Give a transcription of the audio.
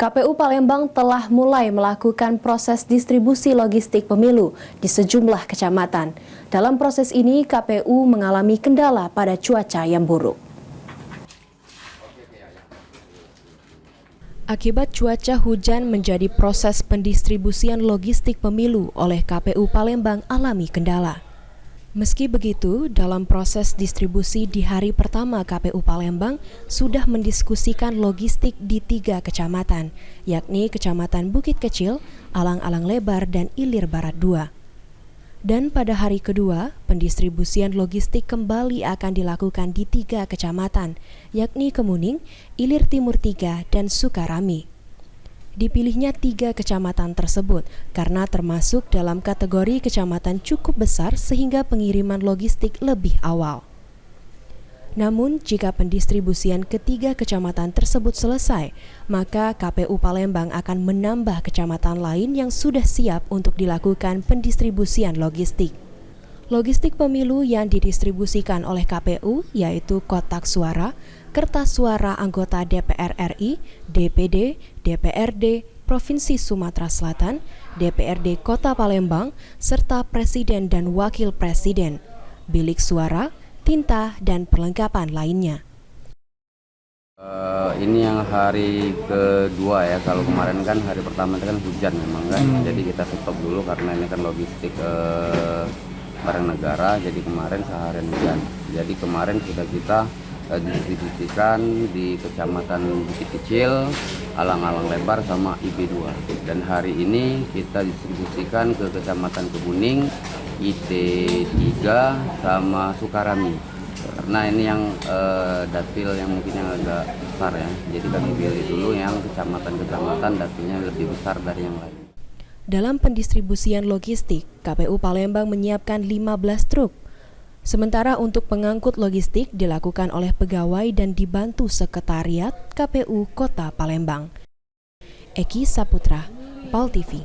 KPU Palembang telah mulai melakukan proses distribusi logistik pemilu di sejumlah kecamatan. Dalam proses ini, KPU mengalami kendala pada cuaca yang buruk. Akibat cuaca hujan menjadi proses pendistribusian logistik pemilu oleh KPU Palembang alami kendala. Meski begitu, dalam proses distribusi di hari pertama KPU Palembang sudah mendiskusikan logistik di 3 kecamatan, yakni Kecamatan Bukit Kecil, Alang-Alang Lebar, dan Ilir Barat 2. Dan pada hari kedua, pendistribusian logistik kembali akan dilakukan di 3 kecamatan, yakni Kemuning, Ilir Timur 3, dan Sukarami. Dipilihnya 3 kecamatan tersebut karena termasuk dalam kategori kecamatan cukup besar sehingga pengiriman logistik lebih awal. Namun, jika pendistribusian ketiga kecamatan tersebut selesai, maka KPU Palembang akan menambah kecamatan lain yang sudah siap untuk dilakukan pendistribusian logistik. Logistik pemilu yang didistribusikan oleh KPU yaitu kotak suara, kertas suara anggota DPR RI, DPD, DPRD, Provinsi Sumatera Selatan, DPRD Kota Palembang, serta Presiden dan Wakil Presiden, bilik suara, tinta, dan perlengkapan lainnya. Ini yang hari kedua ya, kalau kemarin kan hari pertama itu kan hujan memang kan, jadi kita stop dulu karena ini kan logistik barang negara, jadi kemarin seharian hujan. Jadi kemarin sudah kita didistribusikan di Kecamatan Bukit Kecil, Alang-Alang Lebar, sama IB2. Dan hari ini kita distribusikan ke Kecamatan Kemuning, IT3, sama Sukarami. Karena ini yang dapil yang mungkin yang agak besar ya, jadi kami pilih dulu yang kecamatan-kecamatan dapilnya lebih besar dari yang lain. Dalam pendistribusian logistik, KPU Palembang menyiapkan 15 truk. Sementara untuk pengangkut logistik dilakukan oleh pegawai dan dibantu sekretariat KPU Kota Palembang. Eki Saputra, PAL TV.